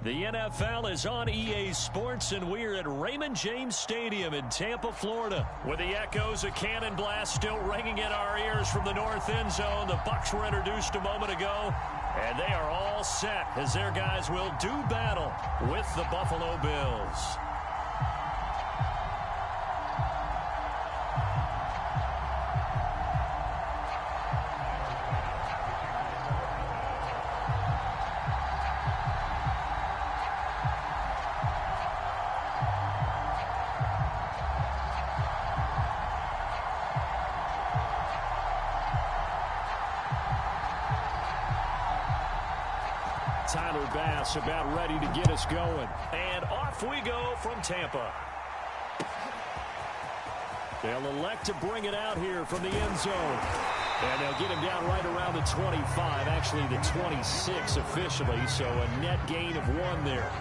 The NFL is on EA Sports, and we're at Raymond James Stadium in Tampa, Florida, with the echoes of cannon blast still ringing in our ears from the north end zone. The Bucs were introduced a moment ago, and they are all set as their guys will do battle with the Buffalo Bills. Tyler Bass about ready to get us going. And off we go from Tampa. They'll elect to bring it out here from the end zone. And they'll get him down right around the 25, actually the 26 officially, so a net gain of 1 there.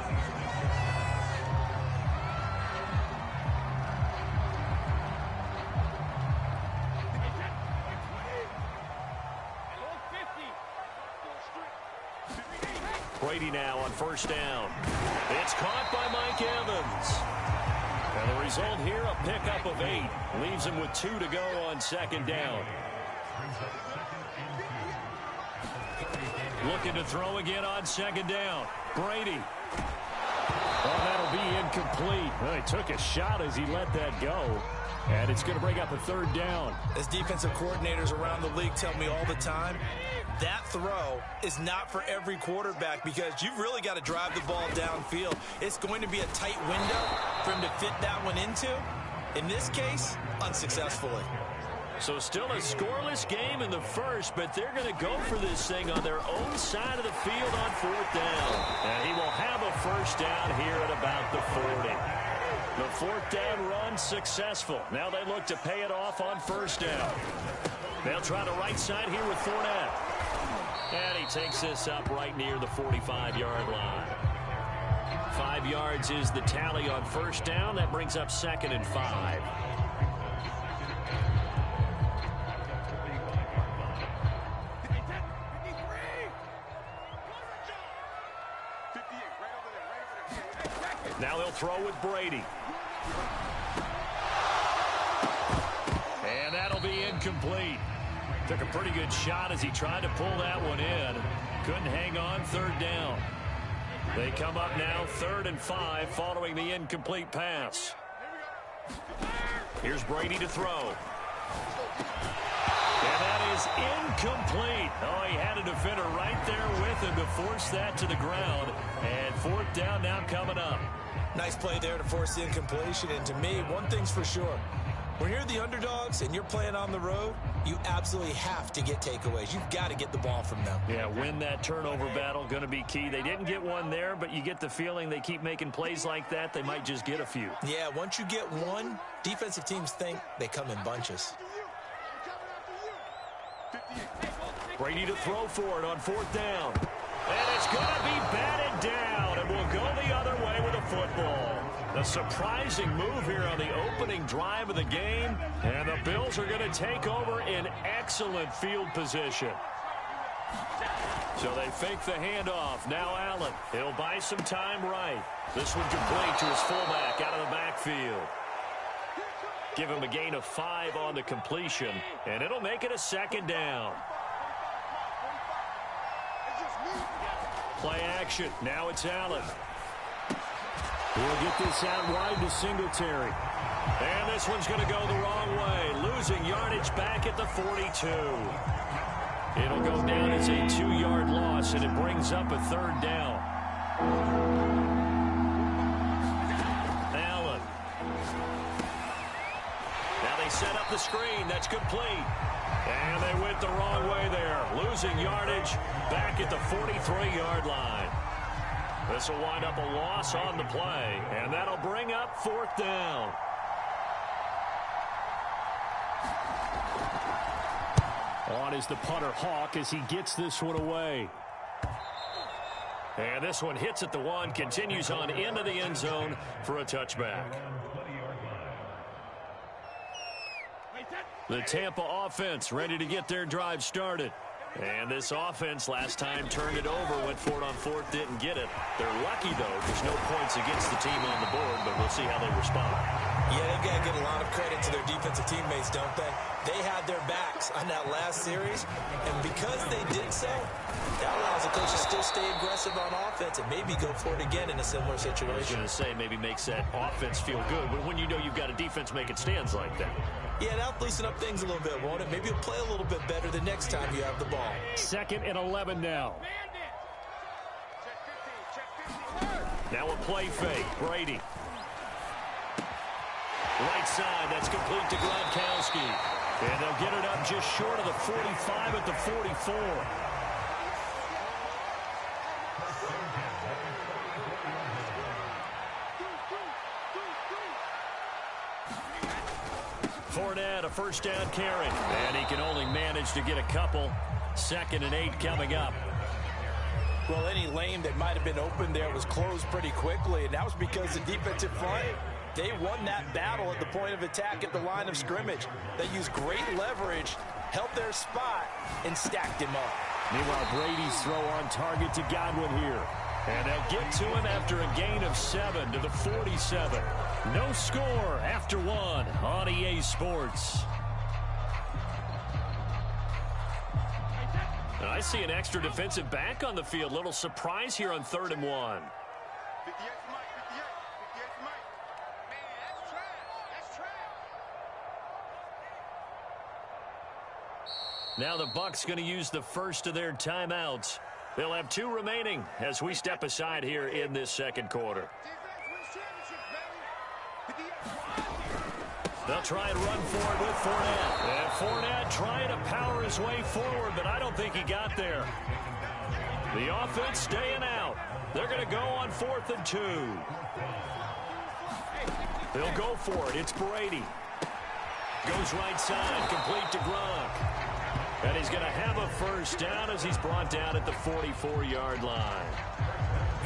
Brady now on first down. It's caught by Mike Evans. And the result here, a pickup of 8. Leaves him with 2 to go on second down. Looking to throw again on second down. Brady. Oh, that'll be incomplete. Well, he took a shot as he let that go. And it's going to bring up a third down. As defensive coordinators around the league tell me all the time, that throw is not for every quarterback because you've really got to drive the ball downfield. It's going to be a tight window for him to fit that one into. In this case, unsuccessfully. So still a scoreless game in the first, but they're going to go for this thing on their own side of the field on fourth down. And he will have a first down here at about the 40. The fourth down run successful. Now they look to pay it off on first down. They'll try the right side here with Fournette. And he takes this up right near the 45-yard line. 5 yards is the tally on first down. That brings up 2nd and 5. Now they'll throw with Brady. And that'll be incomplete. Took a pretty good shot as he tried to pull that one in. Couldn't hang on, third down. They come up now 3rd and 5 following the incomplete pass. Here's Brady to throw. And that is incomplete. Oh, he had a defender right there with him to force that to the ground. And fourth down now coming up. Nice play there to force the incompletion. And to me, one thing's for sure. When you're the underdogs and you're playing on the road, you absolutely have to get takeaways. You've got to get the ball from them. Yeah, win that turnover battle, going to be key. They didn't get one there, but you get the feeling they keep making plays like that, they might just get a few. Yeah, once you get one, defensive teams think they come in bunches. Brady to throw for it on fourth down. And it's going to be batted down, and we'll go the other way with the football. A surprising move here on the opening drive of the game, and the Bills are going to take over in excellent field position. So they fake the handoff. Now Allen. He'll buy some time right. This one complete to his fullback out of the backfield. Give him a gain of 5 on the completion, and it'll make it a 2nd down. Play action. Now it's Allen. We'll get this out wide to Singletary. And this one's going to go the wrong way. Losing yardage back at the 42. It'll go down as a 2-yard loss, and it brings up a 3rd down. Allen. Now they set up the screen. That's complete. And they went the wrong way there. Losing yardage back at the 43-yard line. This will wind up a loss on the play, and that'll bring up 4th down. On is the punter Hawk as he gets this one away. And this one hits at the 1, continues on into the end zone for a touchback. The Tampa offense ready to get their drive started. And this offense last time turned it over, went for it on fourth, didn't get it. They're lucky, though. There's no points against the team on the board, but we'll see how they respond. Yeah, they've got to give a lot of credit to their defensive teammates, don't they? They had their backs on that last series, and because they did so, that allows the coach to still stay aggressive on offense and maybe go for it again in a similar situation. I was going to say maybe makes that offense feel good, but when you know you've got a defense making stands like that. Yeah, that'll loosten up things a little bit, won't it? Maybe you'll play a little bit better the next time you have the ball. 2nd and 11 now. Now a play fake. Brady. Right side, that's complete to Gronkowski. And they'll get it up just short of the 45 at the 44. Fournette, a first down carry. And he can only manage to get a couple. 2nd and 8 coming up. Well, any lane that might have been open there was closed pretty quickly, and that was because the defensive front, they won that battle at the point of attack at the line of scrimmage. They used great leverage, held their spot, and stacked him up. Meanwhile, Brady's throw on target to Godwin here. And they'll get to him after a gain of 7 to the 47. No score after 1 on EA Sports. And I see an extra defensive back on the field. Little surprise here on 3rd and 1. Now the Bucs going to use the first of their timeouts. They'll have 2 remaining as we step aside here in this 2nd quarter. They'll try and run for it with Fournette. And Fournette trying to power his way forward, but I don't think he got there. The offense staying out. They're going to go on 4th and 2. They'll go for it. It's Brady. Goes right side, complete to Gronk. And he's going to have a first down as he's brought down at the 44-yard line.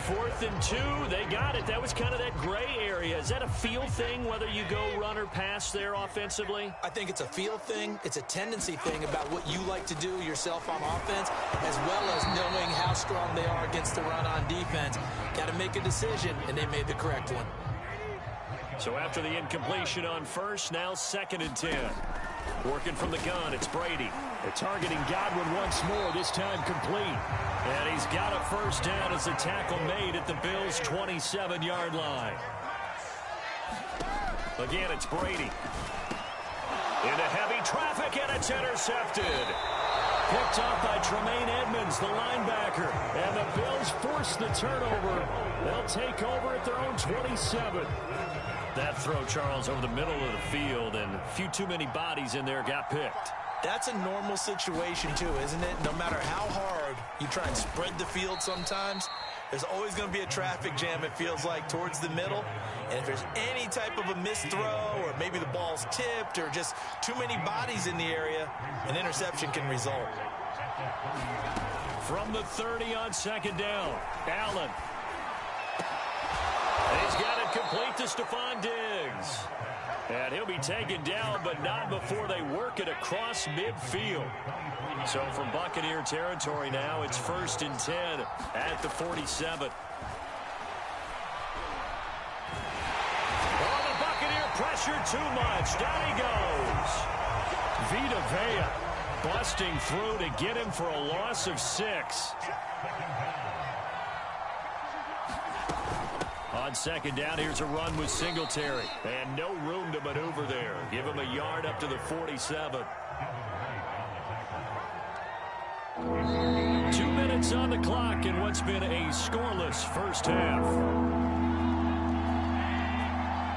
4th and 2, they got it. That was kind of that gray area. Is that a feel thing, whether you go run or pass there offensively? I think it's a feel thing. It's a tendency thing about what you like to do yourself on offense, as well as knowing how strong they are against the run on defense. Got to make a decision, and they made the correct one. So after the incompletion on first, now 2nd and 10. Working from the gun, it's Brady. They're targeting Godwin once more, this time complete. And he's got a first down as the tackle made at the Bills' 27-yard line. Again, it's Brady. Into heavy traffic, and it's intercepted. Picked off by Tremaine Edmonds, the linebacker. And the Bills force the turnover. They'll take over at their own 27. That throw, Charles, over the middle of the field, and a few too many bodies in there got picked. That's a normal situation, too, isn't it? No matter how hard you try and spread the field sometimes, there's always going to be a traffic jam, it feels like, towards the middle. And if there's any type of a missed throw, or maybe the ball's tipped, or just too many bodies in the area, an interception can result. From the 30 on 2nd down, Allen. He's got it complete to Stephon Diggs. And he'll be taken down, but not before they work it across midfield. So from Buccaneer territory now, it's 1st and 10 at the 47. Oh, the Buccaneer pressure too much. Down he goes. Vita Vea busting through to get him for a loss of 6. On 2nd down, here's a run with Singletary. And no room to maneuver there. Give him a yard up to the 47. 2 minutes on the clock in what's been a scoreless first half.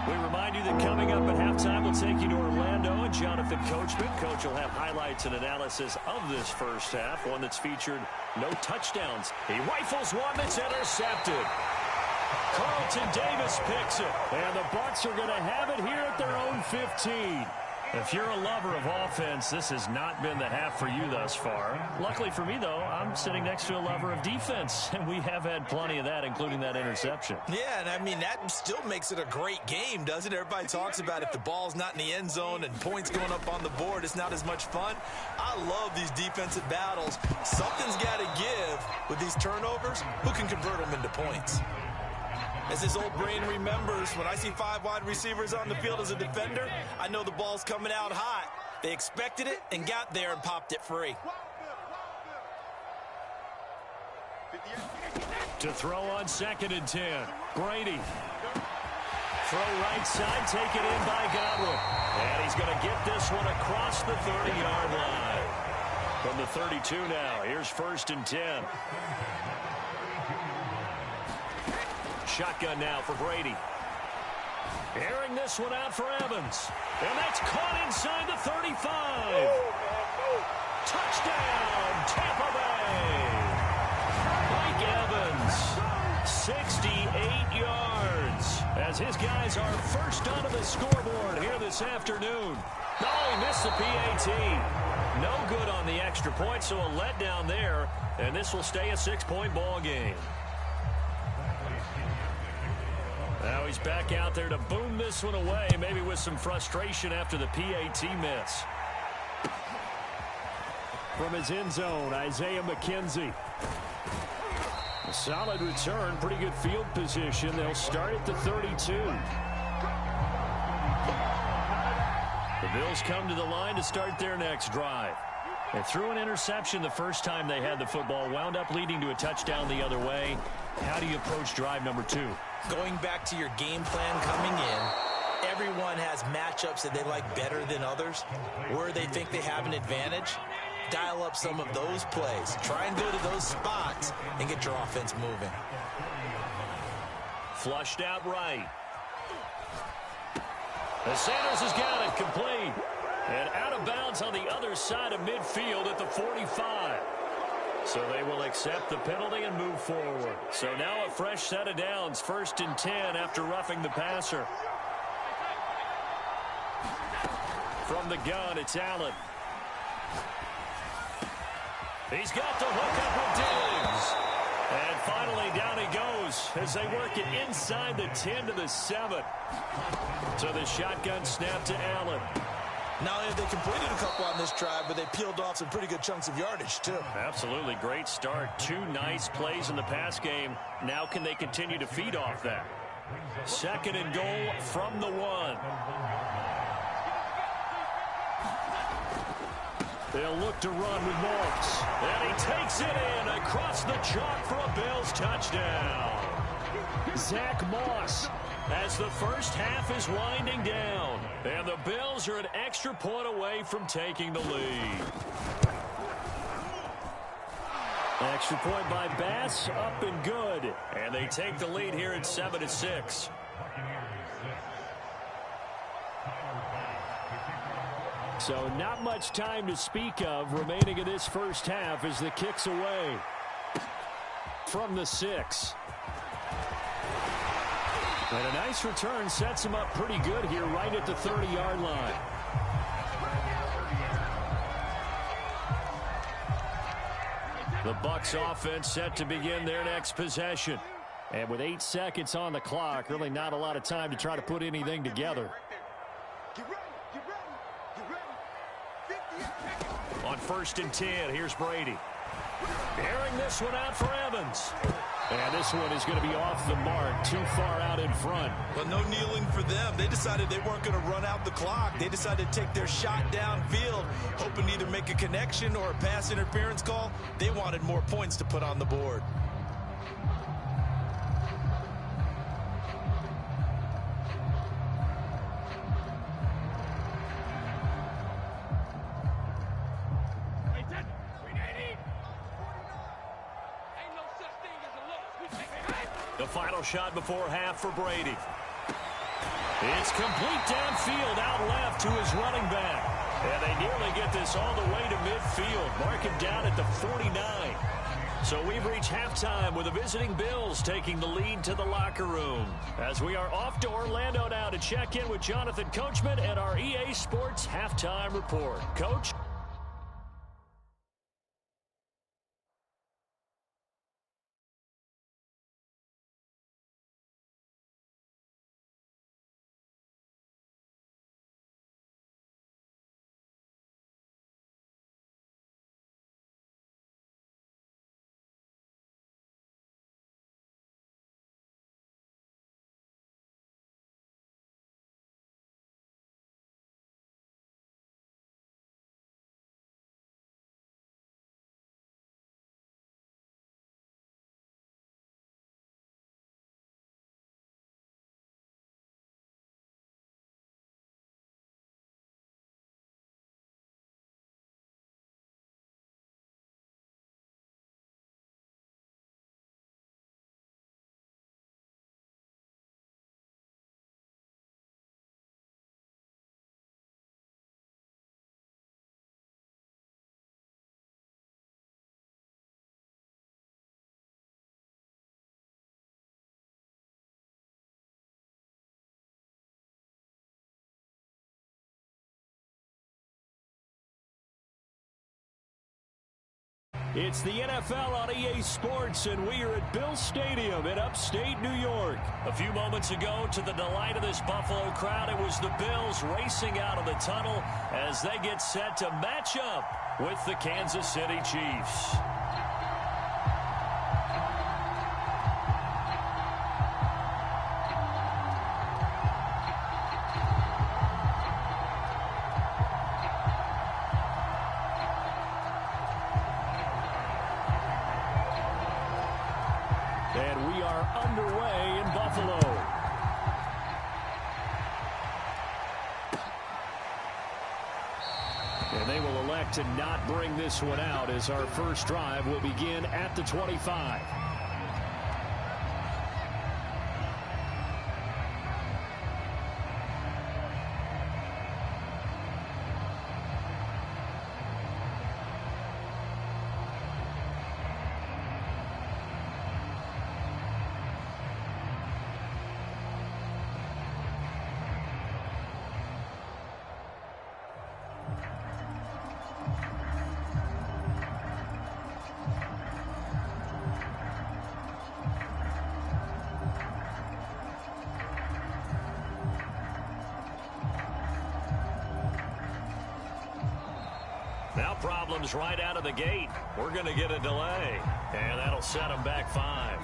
We remind you that coming up at halftime, we'll take you to Orlando and Jonathan Coachman. Coach will have highlights and analysis of this first half, one that's featured no touchdowns. He rifles one that's intercepted. Carlton Davis picks it, and the Bucs are going to have it here at their own 15. If you're a lover of offense, this has not been the half for you thus far. Luckily for me, though, I'm sitting next to a lover of defense, and we have had plenty of that, including that interception. Yeah, and I mean, that still makes it a great game, doesn't it? Everybody talks about if the ball's not in the end zone and points going up on the board, it's not as much fun. I love these defensive battles. Something's got to give with these turnovers. Who can convert them into points? As his old brain remembers, when I see 5 wide receivers on the field as a defender, I know the ball's coming out hot. They expected it and got there and popped it free. To throw on 2nd and 10. Brady. Throw right side, take it in by Godwin. And he's going to get this one across the 30-yard line. From the 32 now, here's 1st and 10. Shotgun now for Brady. Airing this one out for Evans. And that's caught inside the 35. Touchdown, Tampa Bay. Mike Evans, 68 yards. As his guys are first onto the scoreboard here this afternoon. Oh, he missed the PAT. No good on the extra point, so a letdown there. And this will stay a 6-point ball game. Now he's back out there to boom this one away, maybe with some frustration after the PAT miss. From his end zone, Isaiah McKenzie. A solid return, pretty good field position. They'll start at the 32. The Bills come to the line to start their next drive. They threw an interception the first time they had the football, wound up leading to a touchdown the other way. How do you approach drive number 2? Going back to your game plan coming in, everyone has matchups that they like better than others. Where they think they have an advantage, dial up some of those plays. Try and go to those spots and get your offense moving. Flushed out right. And Sanders has got it complete. And out of bounds on the other side of midfield at the 45. So they will accept the penalty and move forward. So now a fresh set of downs, 1st and 10 after roughing the passer. From the gun, it's Allen. He's got the hook up with Diggs. And finally down he goes as they work it inside the 10 to the 7. So the shotgun snap to Allen. Not only have they completed a couple on this drive, but they peeled off some pretty good chunks of yardage, too. Absolutely. Great start. 2 nice plays in the pass game. Now can they continue to feed off that? 2nd and goal from the 1. They'll look to run with Moss. And he takes it in across the chalk for a Bills touchdown. Zach Moss as the first half is winding down. And the Bills are an extra point away from taking the lead. Extra point by Bass, up and good. And they take the lead here at 7-6. So not much time to speak of remaining in this first half as the kick's away. From the 6. And a nice return sets him up pretty good here right at the 30-yard line. The Bucs offense set to begin their next possession. And with 8 seconds on the clock, really not a lot of time to try to put anything together. On 1st and 10, here's Brady. Airing this one out for Evans. And this one is going to be off the mark, too far out in front. But no kneeling for them. They decided they weren't going to run out the clock. They decided to take their shot downfield, hoping to either make a connection or a pass interference call. They wanted more points to put on the board. The final shot before half for Brady. It's complete downfield, out left to his running back. And they nearly get this all the way to midfield. Mark him down at the 49. So we've reached halftime with the visiting Bills taking the lead to the locker room. As we are off to Orlando now to check in with Jonathan Coachman and our EA Sports Halftime Report. Coach? It's the NFL on EA Sports, and we are at Bill Stadium in upstate New York. A few moments ago, to the delight of this Buffalo crowd, it was the Bills racing out of the tunnel as they get set to match up with the Kansas City Chiefs. And we are underway in Buffalo. And they will elect to not bring this one out as our first drive will begin at the 25. Now problems right out of the gate. We're going to get a delay, and that'll set them back 5.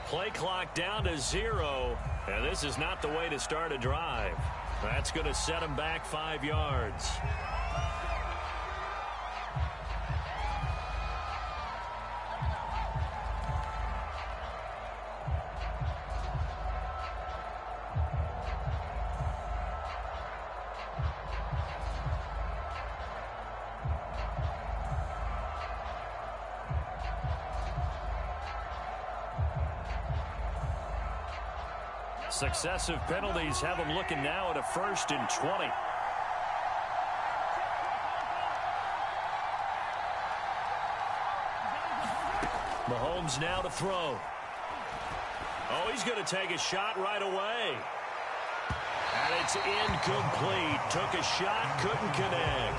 Play clock down to 0, and this is not the way to start a drive. That's going to set them back 5 yards. Successive penalties have them looking now at a 1st and 20. Mahomes now to throw. Oh, he's going to take a shot right away. And it's incomplete. Took a shot, couldn't connect.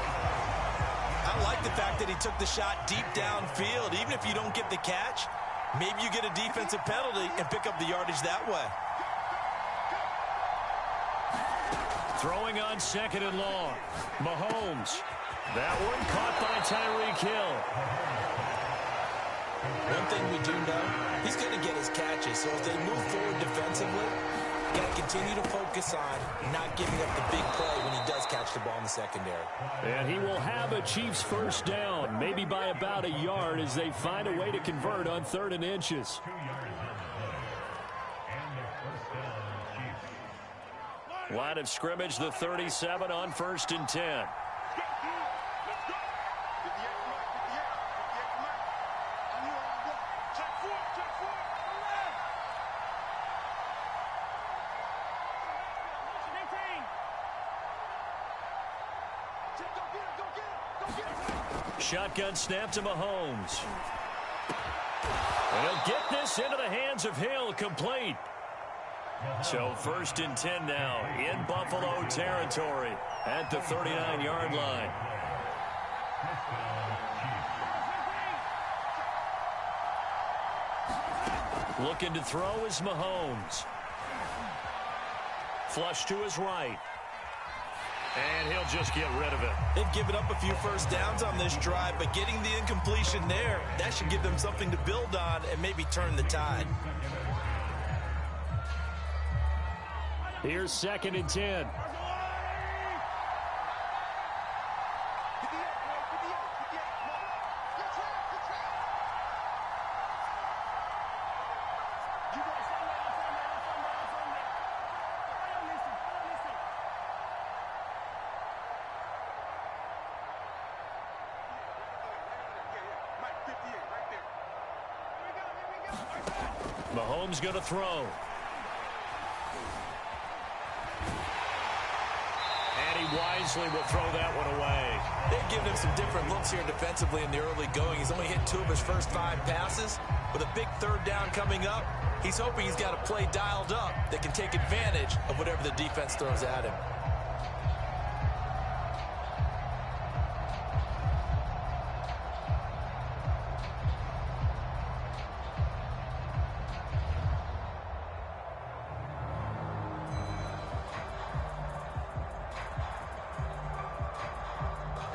I like the fact that he took the shot deep downfield. Even if you don't get the catch, maybe you get a defensive penalty and pick up the yardage that way. Throwing on 2nd and long. Mahomes. That one caught by Tyreek Hill. One thing we do know, he's going to get his catches. So if they move forward defensively, got to continue to focus on not giving up the big play when he does catch the ball in the secondary. And he will have a Chiefs first down, maybe by about a yard, as they find a way to convert on 3rd and inches. Line of scrimmage, the 37 on 1st and 10. Shotgun snap to Mahomes. And he'll get this into the hands of Hill, complete. So 1st and 10 now in Buffalo territory at the 39-yard line. Looking to throw is Mahomes. Flush to his right. And he'll just get rid of it. They've given up a few first downs on this drive, but getting the incompletion there, that should give them something to build on and maybe turn the tide. Here's 2nd and 10. Mahomes going to throw. And he wisely will throw that one away. They've given him some different looks here defensively in the early going. He's only hit 2 of his first 5 passes. With a big 3rd down coming up, he's hoping he's got a play dialed up that can take advantage of whatever the defense throws at him.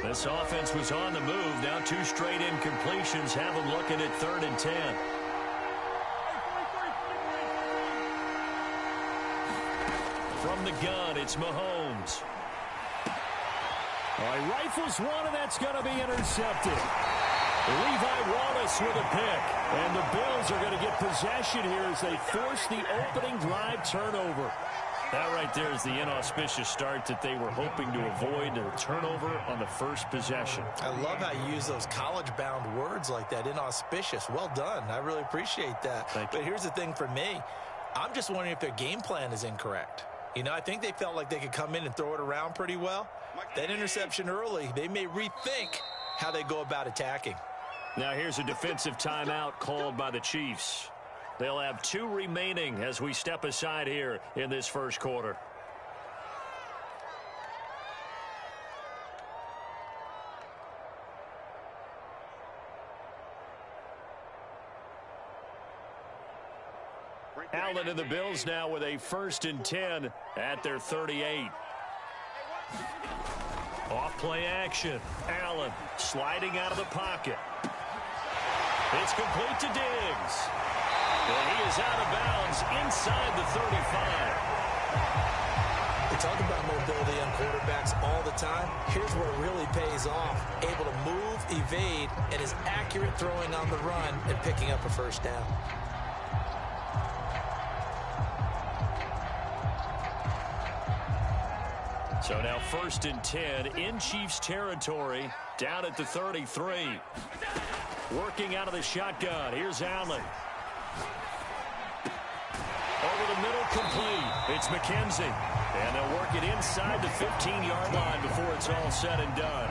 This offense was on the move. Now 2 straight incompletions have them looking at 3rd and 10. From the gun, it's Mahomes. He rifles one, and that's going to be intercepted. Levi Wallace with a pick. And the Bills are going to get possession here as they force the opening drive turnover. That right there is the inauspicious start that they were hoping to avoid, a turnover on the first possession. I love how you use those college-bound words like that, inauspicious. Well done. I really appreciate that. But here's the thing for me. I'm just wondering if their game plan is incorrect. You know, I think they felt like they could come in and throw it around pretty well. That interception early, they may rethink how they go about attacking. Now here's a defensive timeout called by the Chiefs. They'll have 2 remaining as we step aside here in this first quarter. Allen and the Bills now with a 1st and 10 at their 38. Off play action. Allen sliding out of the pocket. It's complete to Diggs. And he is out of bounds inside the 35. We talk about mobility on quarterbacks all the time. Here's where it really pays off. Able to move, evade, and is accurate throwing on the run and picking up a first down. So now 1st and 10 in Chiefs territory, down at the 33. Working out of the shotgun. Here's Allen. Over the middle, complete. It's McKenzie. And they'll work it inside the 15-yard line before it's all said and done.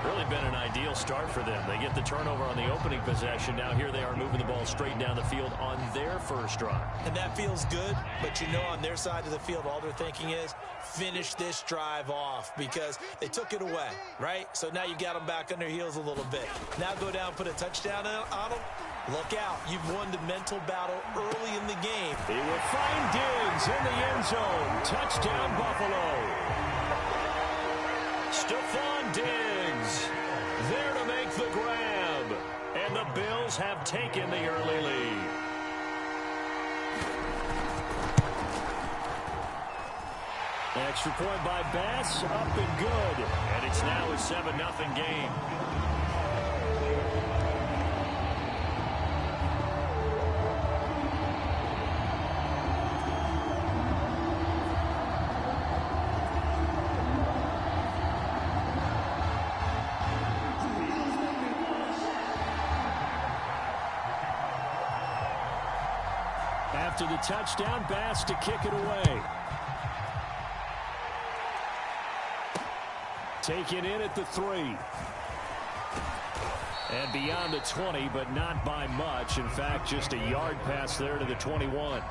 Really been an ideal start for them. They get the turnover on the opening possession. Now here they are moving the ball straight down the field on their first drive. And that feels good, but you know on their side of the field, all they're thinking is finish this drive off because they took it away, right? So now you got them back on their heels a little bit. Now go down, put a touchdown on them. Look out. You've won the mental battle early in the game. He will find Diggs in the end zone. Touchdown, Buffalo. Stephon Diggs there to make the grab. And the Bills have taken the early lead. Extra point by Bass, up and good. And it's now a 7-0 game. After the touchdown, Bass to kick it away. Taken in at the 3. And beyond the 20, but not by much. In fact, just a yard pass there to the 21.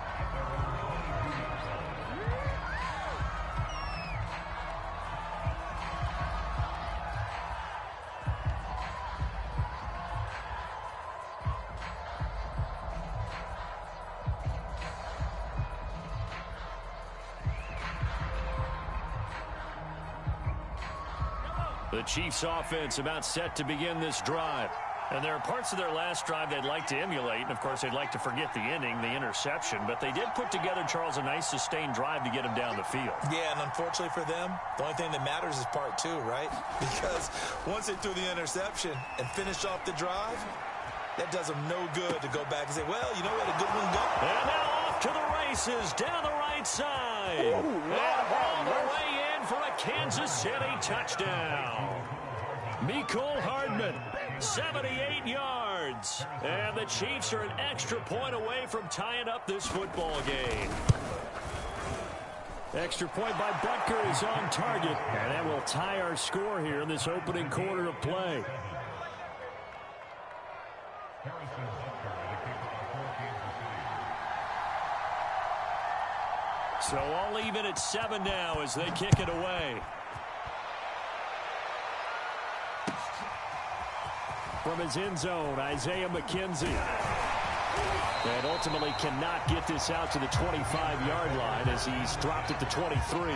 The Chiefs offense about set to begin this drive. And there are parts of their last drive they'd like to emulate. And, of course, they'd like to forget the ending, the interception. But they did put together, Charles, a nice sustained drive to get him down the field. Yeah, and unfortunately for them, the only thing that matters is part 2, right? Because once they threw the interception and finished off the drive, that does them no good to go back and say, well, you know what, a good one go. And now off to the races down the right side. And all the way in for a Kansas City touchdown. Mecole Hardman, 78 yards. And the Chiefs are an extra point away from tying up this football game. Extra point by Butker is on target. And that will tie our score here in this opening quarter of play. So all even at 7 now as they kick it away. From his end zone, Isaiah McKenzie. And ultimately cannot get this out to the 25-yard line as he's dropped at the 23.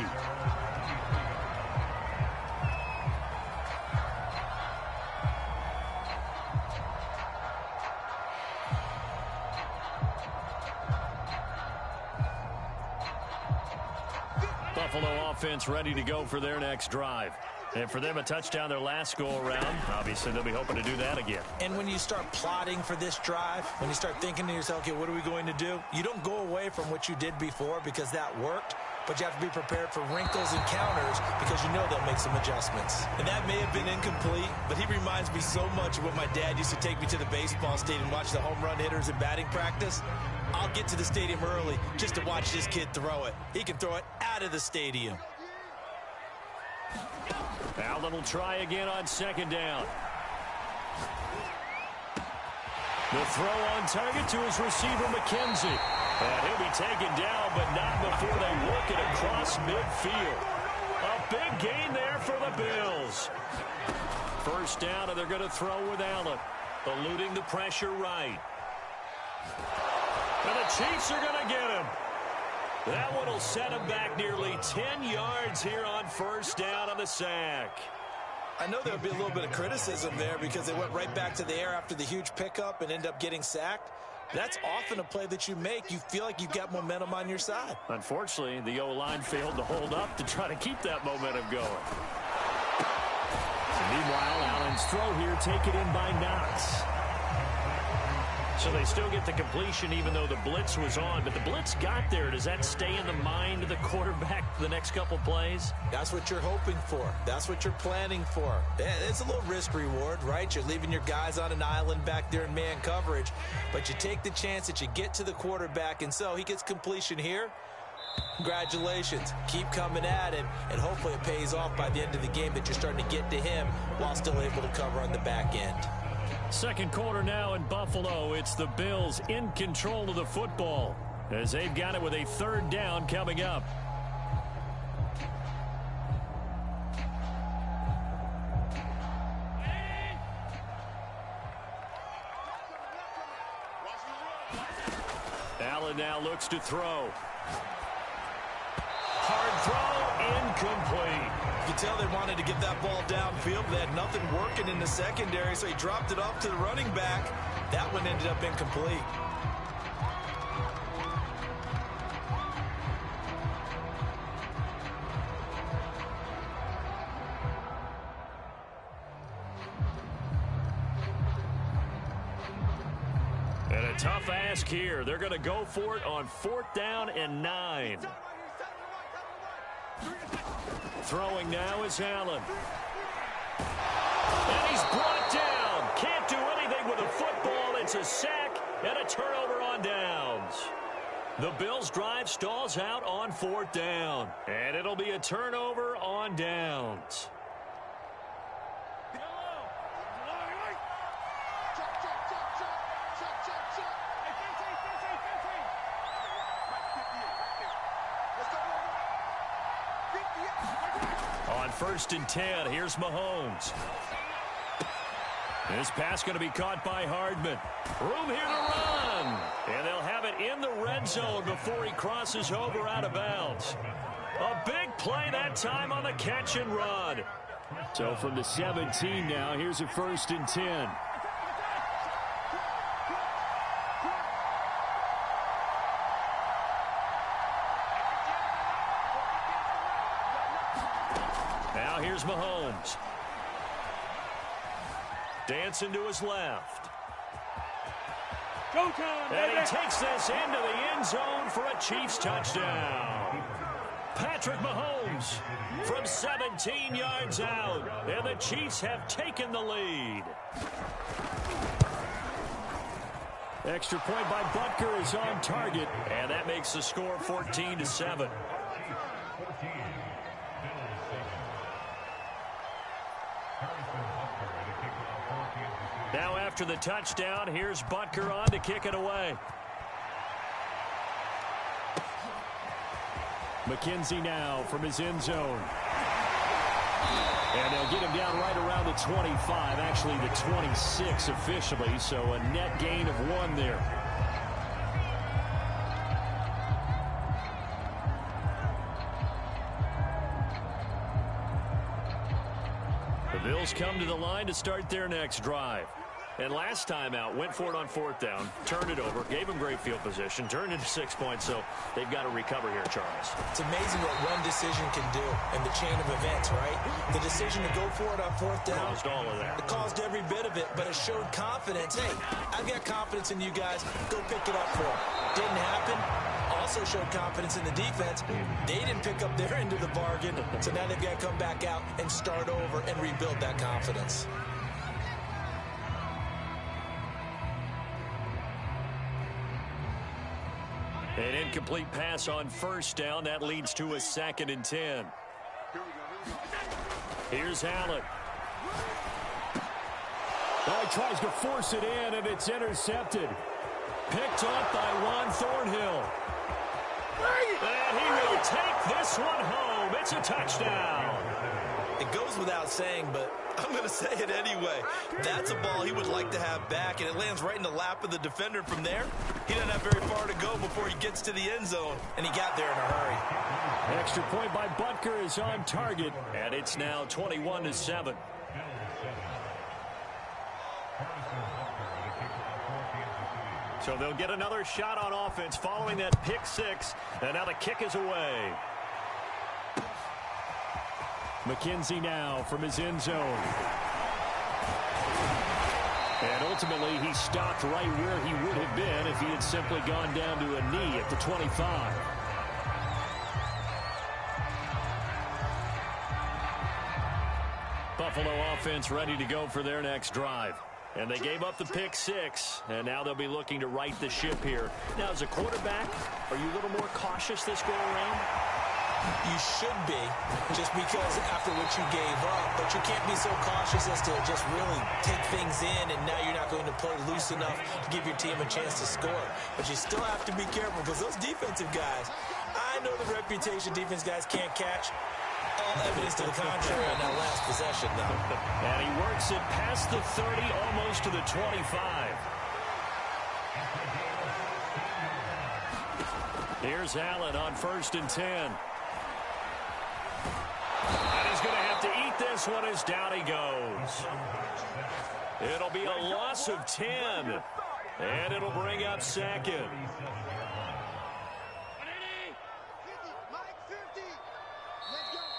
Buffalo offense ready to go for their next drive. And for them, a touchdown their last go-around. Obviously, they'll be hoping to do that again. And when you start plotting for this drive, when you start thinking to yourself, okay, what are we going to do? You don't go away from what you did before because that worked, but you have to be prepared for wrinkles and counters because you know they'll make some adjustments. And that may have been incomplete, but he reminds me so much of when my dad used to take me to the baseball stadium and watch the home run hitters in batting practice. I'll get to the stadium early just to watch this kid throw it. He can throw it out of the stadium. Allen will try again on second down. The throw on target to his receiver, McKenzie. And he'll be taken down, but not before they work it across midfield. A big gain there for the Bills. First down, and they're going to throw with Allen. Eluding the pressure right. And the Chiefs are going to get him. That one will set him back nearly 10 yards here on first down on the sack. I know there'll be a little bit of criticism there because they went right back to the air after the huge pickup and end up getting sacked. That's often a play that you make. You feel like you've got momentum on your side. Unfortunately, the O-line failed to hold up to try to keep that momentum going. Meanwhile, Allen's throw here taken in by Knox. So they still get the completion even though the blitz was on. But the blitz got there. Does that stay in the mind of the quarterback for the next couple plays? That's what you're hoping for. That's what you're planning for. It's a little risk reward, right? You're leaving your guys on an island back there in man coverage. But you take the chance that you get to the quarterback. And so he gets completion here. Congratulations. Keep coming at him. And hopefully it pays off by the end of the game that you're starting to get to him while still able to cover on the back end. Second quarter now in Buffalo. It's the Bills in control of the football as they've got it with a third down coming up. Allen now looks to throw. Hard throw, incomplete. You can tell they wanted to get that ball downfield, but they had nothing working in the secondary, so he dropped it off to the running back. That one ended up incomplete. tough ask here. They're going to go for it on 4th down and 9. Throwing now is Allen. And he's brought down. Can't do anything with a football. It's a sack and a turnover on downs. The Bills' drive stalls out on 4th down. And it'll be a turnover on downs. On 1st and 10, here's Mahomes. This pass going to be caught by Hardman. Room here to run. And they'll have it in the red zone before he crosses over out of bounds. A big play that time on the catch and run. So from the 17 now, here's a 1st and 10. Now here's Mahomes. Dancing to his left. And he takes this into the end zone for a Chiefs touchdown. Patrick Mahomes from 17 yards out. And the Chiefs have taken the lead. Extra point by Butker is on target. And that makes the score 14-7. Now after the touchdown, here's Butker on to kick it away. McKenzie now from his end zone. And they'll get him down right around the 25, actually the 26 officially, so a net gain of 1 there. The Bills come to the line to start their next drive. And last time out, went for it on 4th down, turned it over, gave them great field position, turned into 6 points, so they've got to recover here, Charles. It's amazing what one decision can do in the chain of events, right? The decision to go for it on 4th down. Caused all of that. It caused every bit of it, but it showed confidence. Hey, I've got confidence in you guys. Go pick it up for them. Didn't happen. Also showed confidence in the defense. They didn't pick up their end of the bargain, so now they've got to come back out and start over and rebuild that confidence. An incomplete pass on 1st down. That leads to a 2nd and 10. Here's Allen. Oh, he tries to force it in, and it's intercepted. Picked up by Juan Thornhill. And he will take this one home. It's a touchdown. It goes without saying, but I'm going to say it anyway. That's a ball he would like to have back, and it lands right in the lap of the defender from there. He doesn't have very far to go before he gets to the end zone, and he got there in a hurry. Extra point by Butker is on target, and it's now 21-7. So they'll get another shot on offense following that pick 6, and now the kick is away. McKenzie now from his end zone. And ultimately, he stopped right where he would have been if he had simply gone down to a knee at the 25. Buffalo offense ready to go for their next drive. And they gave up the pick 6, and now they'll be looking to right the ship here. Now, as a quarterback, are you a little more cautious this go-around? You should be, just because after what you gave up, but you can't be so cautious as to just really take things in, and now you're not going to play loose enough to give your team a chance to score. But you still have to be careful, because those defensive guys, I know the reputation defense guys can't catch. All evidence to the contrary on that last possession, though. And he works it past the 30, almost to the 25. Here's Allen on 1st and 10. And he's going to have to eat this one as down he goes. It'll be a loss of 10. And it'll bring up 2nd.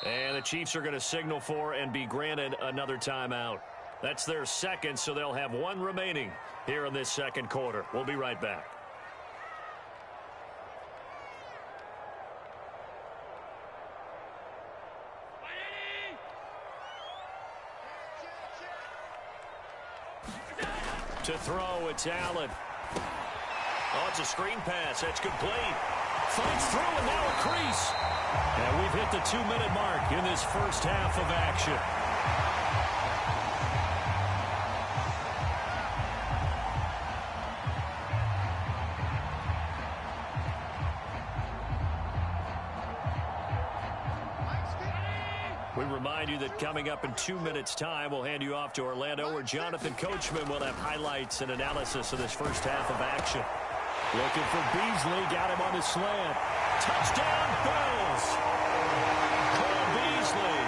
And the Chiefs are going to signal for and be granted another timeout. That's their second, so they'll have one remaining here in this second quarter. We'll be right back. To throw, it's Allen. Oh, it's a screen pass. That's complete. Finds through, and now a crease. And we've hit the 2-minute mark in this first half of action. We remind you that coming up in 2 minutes' time, we'll hand you off to Orlando, where Jonathan Coachman will have highlights and analysis of this first half of action. Looking for Beasley, got him on the slant. Touchdown, Bills! Cole Beasley,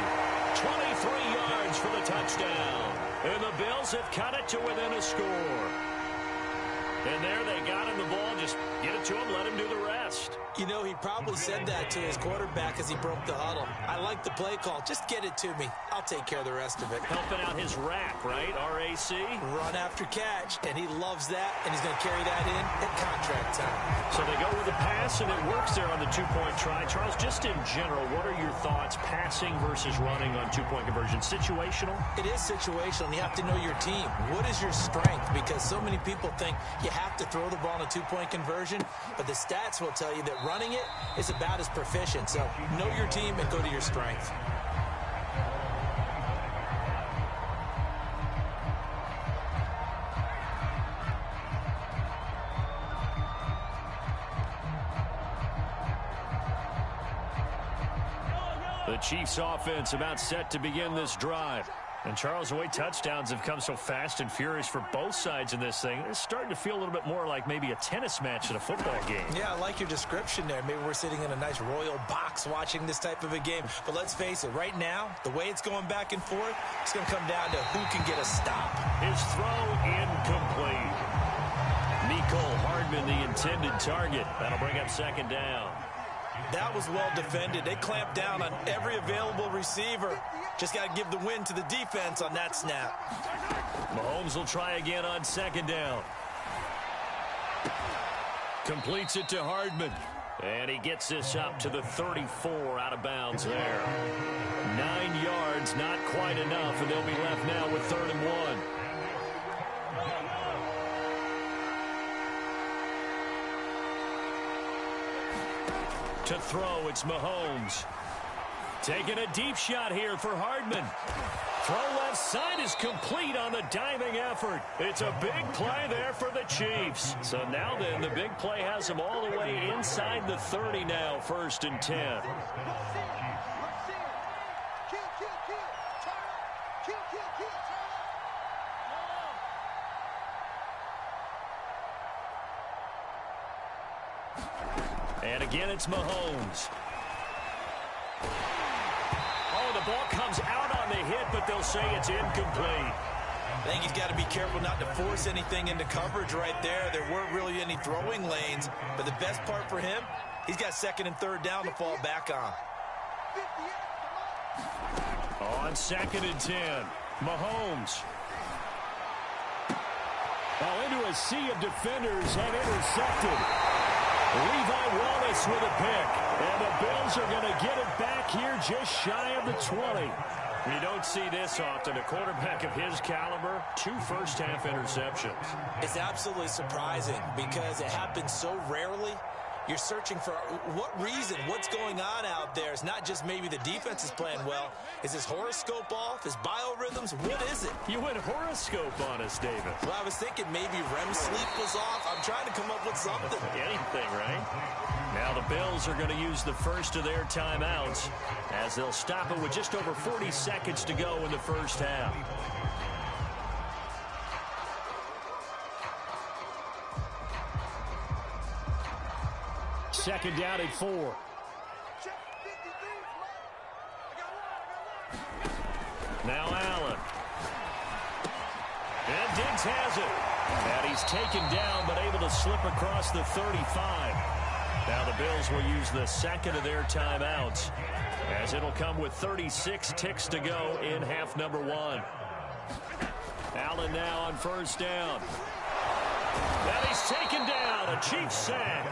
23 yards for the touchdown. And the Bills have cut it to within a score. And there they got him the ball. Just get it to him, let him do the rest. You know, he probably said that to his quarterback as he broke the huddle. I like the play call. Just get it to me. I'll take care of the rest of it. Helping out his rack, right? RAC? Run after catch, and he loves that, and he's going to carry that in at contract time. So they go with the pass, and it works there on the two-point try. Charles, just in general, what are your thoughts passing versus running on two-point conversion? Situational? It is situational, and you have to know your team. What is your strength? Because so many people think you have to throw the ball in a two-point conversion, but the stats will tell you that running it is about as proficient. So know your team and go to your strength. The Chiefs offense about set to begin this drive. And Charles, the way touchdowns have come so fast and furious for both sides in this thing, it's starting to feel a little bit more like maybe a tennis match in a football game. Yeah, I like your description there. Maybe we're sitting in a nice royal box watching this type of a game. But let's face it, right now, the way it's going back and forth, it's going to come down to who can get a stop. His throw incomplete. Mecole Hardman, the intended target. That'll bring up second down. That was well defended. They clamped down on every available receiver. Just got to give the win to the defense on that snap. Mahomes will try again on second down. Completes it to Hardman. And he gets this up to the 34 out of bounds there. 9 yards, not quite enough, and they'll be left now with 3rd and 1. To throw, it's Mahomes. Taking a deep shot here for Hardman. Throw left side is complete on the diving effort. It's a big play there for the Chiefs. So now then, the big play has them all the way inside the 30 now, 1st and 10. And again, it's Mahomes. Oh, the ball comes out on the hit, but they'll say it's incomplete. I think he's got to be careful not to force anything into coverage right there. There weren't really any throwing lanes, but the best part for him, he's got 2nd and 3rd down to fall back on. On 2nd and 10, Mahomes. Well, into a sea of defenders and intercepted. Levi Wallace with a pick. And the Bills are going to get it back here just shy of the 20. You don't see this often. A quarterback of his caliber, 2 first-half interceptions. It's absolutely surprising because it happens so rarely. You're searching for what reason, what's going on out there. It's not just maybe the defense is playing well. Is his horoscope off? His biorhythms? What is it? You went horoscope on us, David. Well, I was thinking maybe REM sleep was off. I'm trying to come up with something. Anything, right? Now the Bills are going to use the first of their timeouts as they'll stop it with just over 40 seconds to go in the first half. Second down at 4. Now Allen. And Diggs has it. And he's taken down but able to slip across the 35. Now the Bills will use the second of their timeouts as it'll come with 36 ticks to go in half number 1. Allen now on first down. And he's taken down. A Chiefs sack.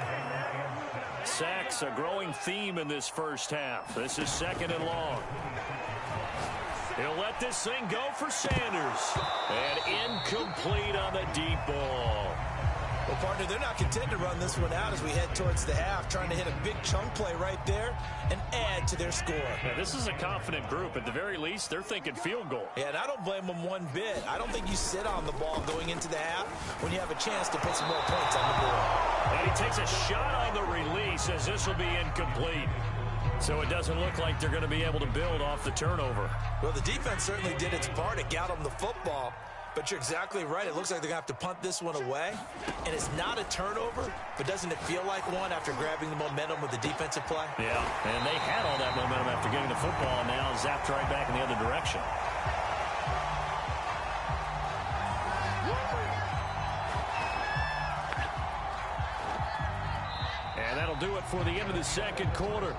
Sacks a growing theme in this first half. This is 2nd and long. He'll let this thing go for Sanders. And incomplete on the deep ball. Well, partner, they're not content to run this one out as we head towards the half, trying to hit a big chunk play right there and add to their score. Yeah, this is a confident group. At the very least, they're thinking field goal. Yeah, and I don't blame them one bit. I don't think you sit on the ball going into the half when you have a chance to put some more points on the board. And he takes a shot on the release as this will be incomplete. So it doesn't look like they're going to be able to build off the turnover. Well, the defense certainly did its part. It got them the football. But you're exactly right. It looks like they're going to have to punt this one away. And it's not a turnover, but doesn't it feel like one after grabbing the momentum with the defensive play? Yeah, and they had all that momentum after getting the football, and now zapped right back in the other direction. And that'll do it for the end of the second quarter.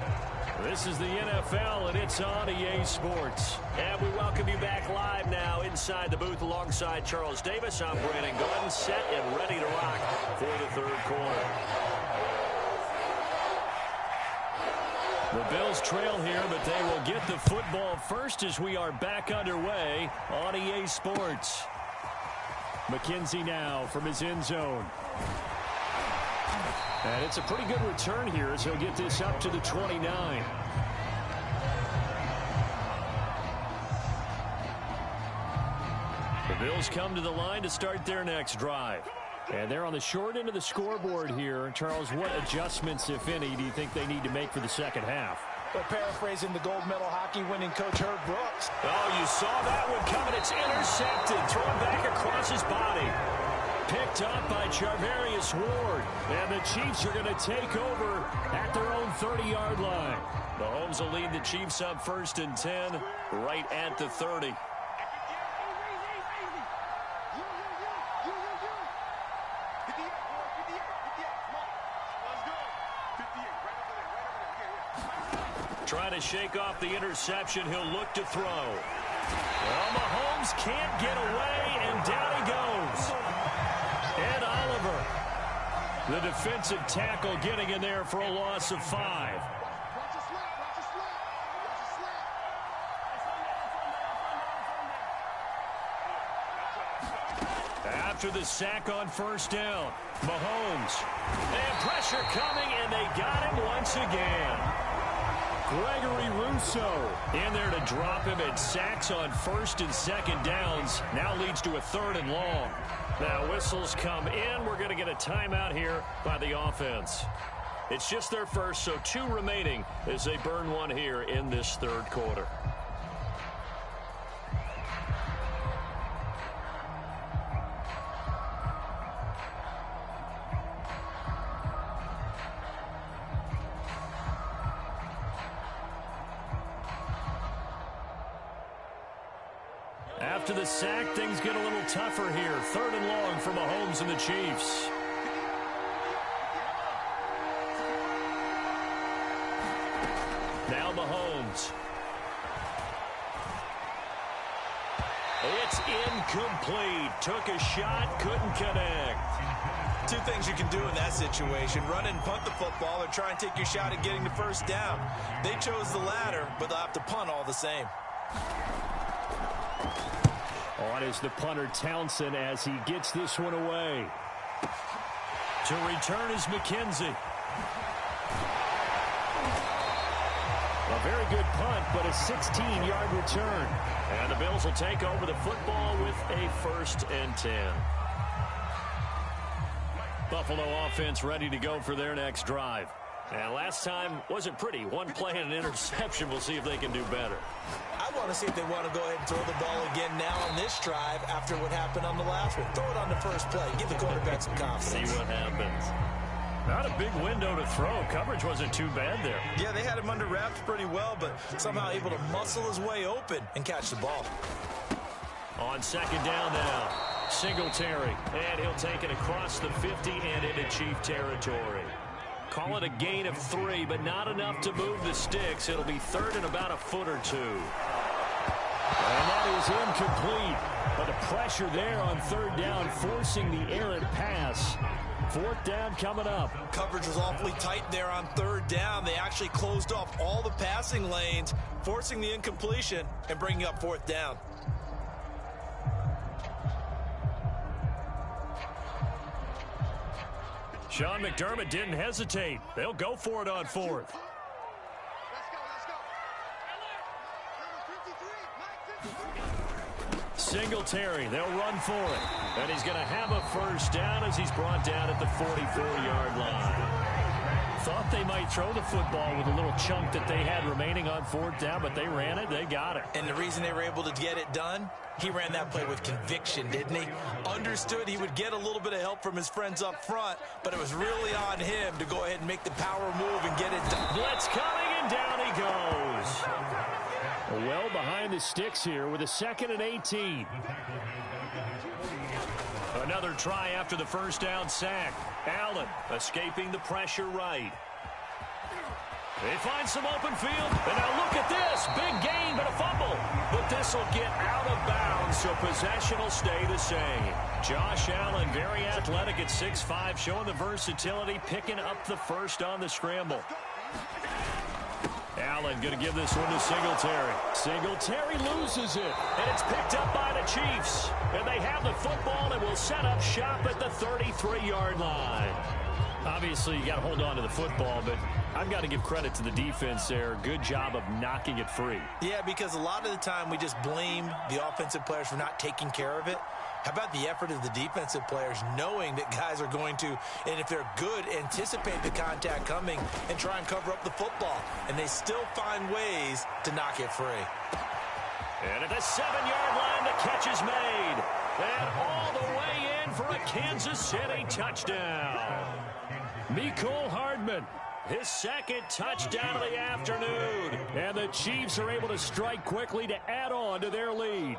This is the NFL, and it's on EA Sports. And we welcome you back live now inside the booth alongside Charles Davis. I'm Brandon Gordon, set and ready to rock for the third quarter. The Bills trail here, but they will get the football first as we are back underway on EA Sports. McKenzie now from his end zone. And it's a pretty good return here as he'll get this up to the 29. The Bills come to the line to start their next drive. And they're on the short end of the scoreboard here. Charles, what adjustments, if any, do you think they need to make for the second half? Well, paraphrasing the gold medal hockey winning coach Herb Brooks. Oh, you saw that one coming. It's intercepted. Thrown back across his body. Picked up by Charvarius Ward. And the Chiefs are going to take over at their own 30-yard line. Mahomes will lead the Chiefs up 1st and 10 right at the 30. Trying to shake off the interception. He'll look to throw. Well, Mahomes can't get away, and down he goes. Ed Oliver, the defensive tackle, getting in there for a loss of 5. After the sack on first down, Mahomes. And pressure coming, and they got him once again. Gregory Rousseau in there to drop him, and sacks on 1st and 2nd downs. Now leads to a 3rd and long. Now whistles come in. We're going to get a timeout here by the offense. It's just their first, so 2 remaining as they burn one here in this third quarter. After the sack, things get a little tougher here. 3rd and long for Mahomes and the Chiefs. Now Mahomes. It's incomplete. Took a shot, couldn't connect. 2 things you can do in that situation: run and punt the football, or try and take your shot at getting the first down. They chose the latter, but they'll have to punt all the same. On is the punter Townsend as he gets this one away. To return is McKenzie. A very good punt, but a 16-yard return. And the Bills will take over the football with a 1st and 10. Buffalo offense ready to go for their next drive. And last time wasn't pretty. 1 play and an interception. We'll see if they can do better. I want to see if they want to go ahead and throw the ball again now on this drive after what happened on the last one. Throw it on the first play. Give the quarterback some confidence. See what happens. Not a big window to throw. Coverage wasn't too bad there. Yeah, they had him under wraps pretty well, but somehow able to muscle his way open and catch the ball. On 2nd down now, Singletary. And he'll take it across the 50 and into Chief territory. Call it a gain of 3, but not enough to move the sticks. It'll be 3rd and about a foot or 2. And that is incomplete. But the pressure there on third down, forcing the errant pass. Fourth down coming up. Coverage was awfully tight there on third down. They actually closed off all the passing lanes, forcing the incompletion and bringing up fourth down. Sean McDermott didn't hesitate. They'll go for it on fourth. Singletary, they'll run for it. And he's going to have a first down as he's brought down at the 44-yard line. Thought they might throw the football with a little chunk that they had remaining on fourth down, but they ran it, they got it. And the reason they were able to get it done, he ran that play with conviction, didn't he? Understood he would get a little bit of help from his friends up front, but it was really on him to go ahead and make the power move and get it done. Blitz coming, and down he goes. Well behind the sticks here with a 2nd and 18. Another try after the first down sack. Allen escaping the pressure right. They find some open field. And now look at this. Big gain, but a fumble. But this will get out of bounds, so possession will stay the same. Josh Allen, very athletic at 6'5", showing the versatility, picking up the first on the scramble. Allen going to give this one to Singletary. Singletary loses it, and it's picked up by the Chiefs. And they have the football and will set up shop at the 33-yard line. Obviously, you got to hold on to the football, but I've got to give credit to the defense there. Good job of knocking it free. Yeah, because a lot of the time we just blame the offensive players for not taking care of it. How about the effort of the defensive players knowing that guys are going to, and if they're good, anticipate the contact coming and try and cover up the football. And they still find ways to knock it free. And at the 7-yard line, the catch is made. And all the way in for a Kansas City touchdown. Mecole Hardman, his 2nd touchdown of the afternoon. And the Chiefs are able to strike quickly to add on to their lead.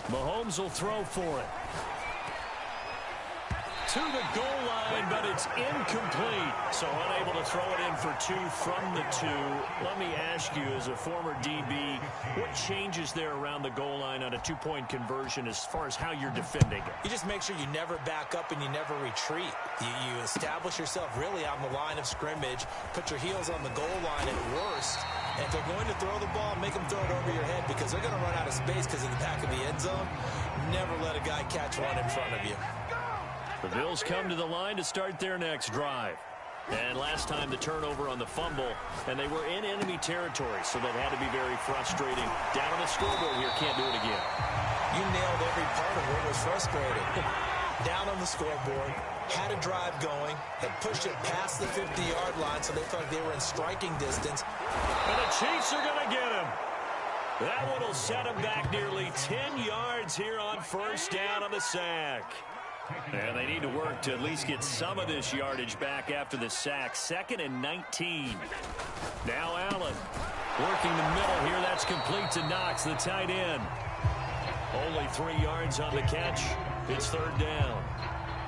Mahomes will throw for it. To the goal line, but it's incomplete. So unable to throw it in for 2 from the 2. Let me ask you, as a former DB, what changes there around the goal line on a 2-point conversion as far as how you're defending it? You just make sure you never back up and you never retreat. You establish yourself really on the line of scrimmage, put your heels on the goal line at worst. And if they're going to throw the ball, make them throw it over your head because they're going to run out of space because in the back of the end zone, never let a guy catch one in front of you. The Bills come to the line to start their next drive. And last time the turnover on the fumble, and they were in enemy territory, so that had to be very frustrating. Down on the scoreboard here, can't do it again. You nailed every part of what was frustrating. Down on the scoreboard, had a drive going, had pushed it past the 50-yard line, so they thought they were in striking distance. And the Chiefs are going to get him. That one will set him back nearly 10 yards here on first down on the sack. And they need to work to at least get some of this yardage back after the sack. 2nd and 19. Now Allen working the middle here. That's complete to Knox, the tight end. Only 3 yards on the catch. It's third down.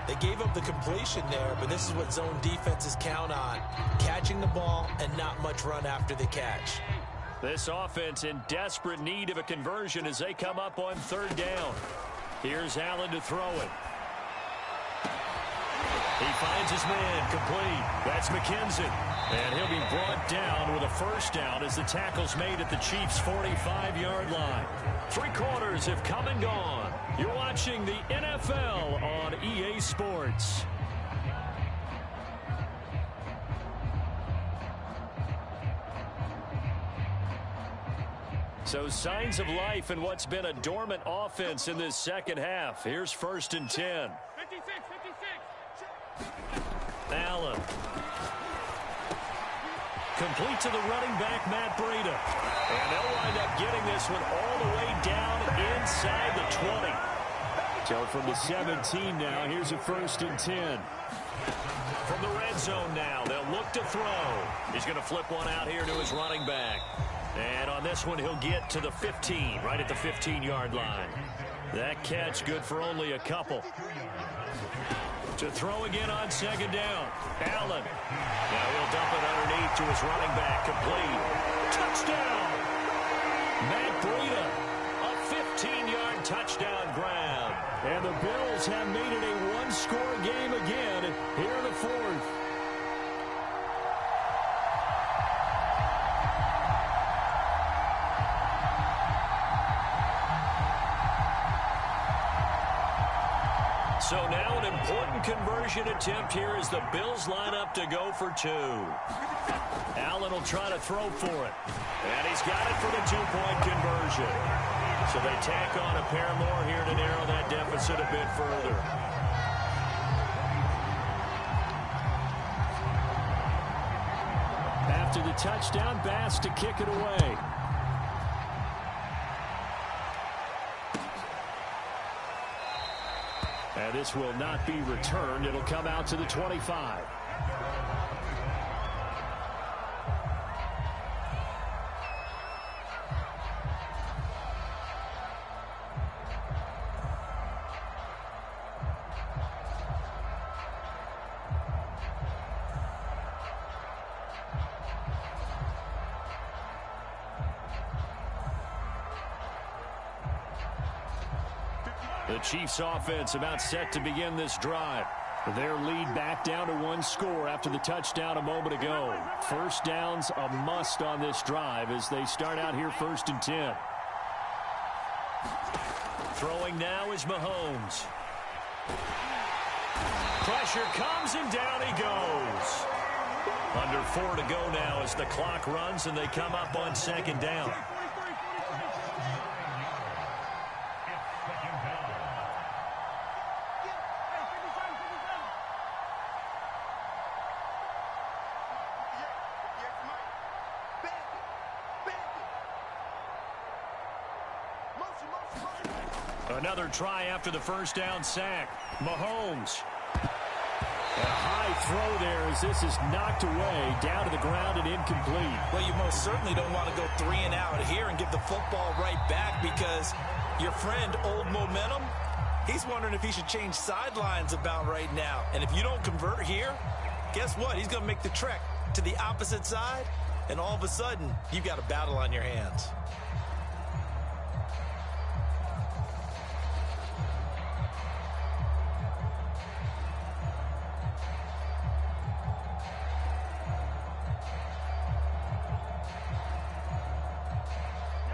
They gave up the completion there, but this is what zone defenses count on. Catching the ball and not much run after the catch. This offense in desperate need of a conversion as they come up on third down. Here's Allen to throw it. He finds his man complete. That's McKenzie. And he'll be brought down with a first down as the tackle's made at the Chiefs' 45-yard line. 3 quarters have come and gone. You're watching the NFL on EA Sports. So signs of life in what's been a dormant offense in this second half. Here's 1st and 10. 56. Allen. Complete to the running back, Matt Breida. And they'll wind up getting this one all the way down inside the 20. So from the 17 now, here's a 1st and 10. From the red zone now, they'll look to throw. He's going to flip one out here to his running back. And on this one, he'll get to the 15, right at the 15-yard line. That catch good for only a couple. To throw again on second down. Allen. Now he'll dump it underneath to his running back. Complete. Touchdown. Matt Breida. A 15-yard touchdown grab. And the Bills have made it a one-score game again here in the fourth. So now an important conversion attempt here as the Bills line up to go for two. Allen will try to throw for it. And he's got it for the two-point conversion. So they tack on a pair more here to narrow that deficit a bit further. After the touchdown, Bass to kick it away. And this will not be returned. It'll come out to the 25. The Chiefs offense about set to begin this drive. Their lead back down to one score after the touchdown a moment ago. First down's a must on this drive as they start out here 1st and 10. Throwing now is Mahomes. Pressure comes and down he goes. Under 4 to go now as the clock runs and they come up on second down. Another try after the first down sack. Mahomes. A high throw there as this is knocked away, down to the ground and incomplete. Well, you most certainly don't want to go 3 and out here and give the football right back because your friend, Old Momentum, he's wondering if he should change sidelines about right now. And if you don't convert here, guess what? He's going to make the trek to the opposite side, and all of a sudden, you've got a battle on your hands.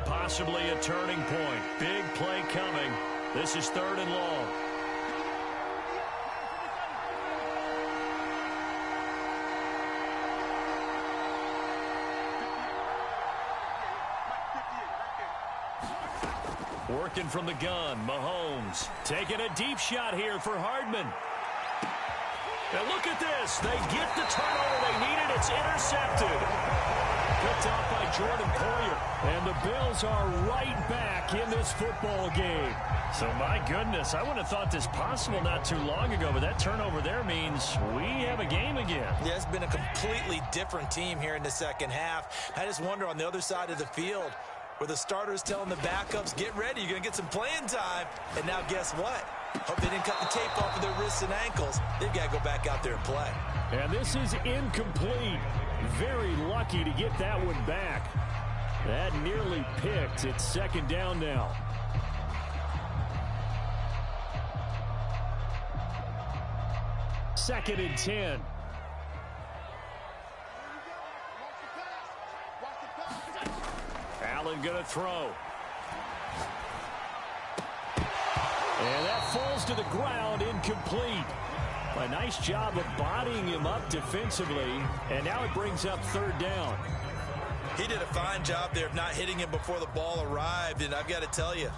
Possibly a turning point. Big play coming. This is 3rd and long. Working from the gun, Mahomes. Taking a deep shot here for Hardman. Now look at this. They get the turnover they needed. It's intercepted. Picked off by Jordan Poyer. And the Bills are right back in this football game. So, my goodness, I wouldn't have thought this possible not too long ago, but that turnover there means we have a game again. Yeah, it's been a completely different team here in the second half. I just wonder on the other side of the field where the starters telling the backups, get ready, you're going to get some playing time. And now guess what? Hope they didn't cut the tape off of their wrists and ankles. They've got to go back out there and play. And this is incomplete. Very lucky to get that one back. That nearly picked. It's 2nd down now. Second and 10. Allen going to throw. And that falls to the ground, incomplete. A nice job of bodying him up defensively, and now it brings up 3rd down. He did a fine job there of not hitting him before the ball arrived, and I've got to tell you,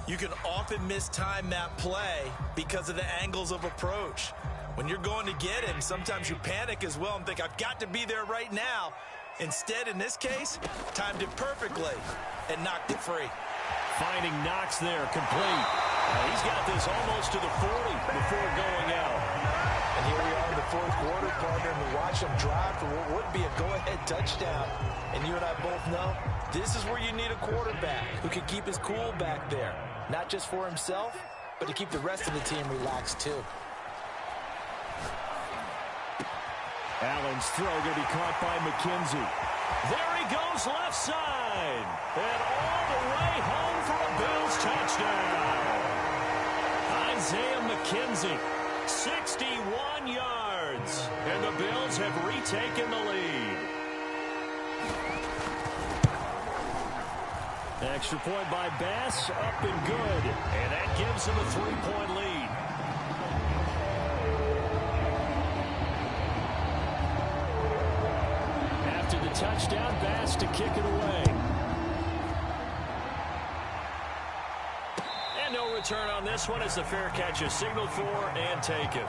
you can often mistime that play because of the angles of approach. When you're going to get him, sometimes you panic as well and think, I've got to be there right now. Instead, in this case, timed it perfectly and knocked it free. Finding Knox there, complete. He's got this almost to the 40 before going out. And here we are in the fourth quarter, partner, and to watch them drive for what would be a go-ahead touchdown. And you and I both know this is where you need a quarterback who can keep his cool back there, not just for himself, but to keep the rest of the team relaxed too. Allen's throw going to be caught by McKenzie. There he goes left side. And all the way home for a Bills touchdown. Isaiah McKenzie, 61 yards. And the Bills have retaken the lead. Extra point by Bass, up and good. And that gives him a 3-point lead. After the touchdown, Bass to kick it away. And no return on this one as the fair catch is signaled for and taken.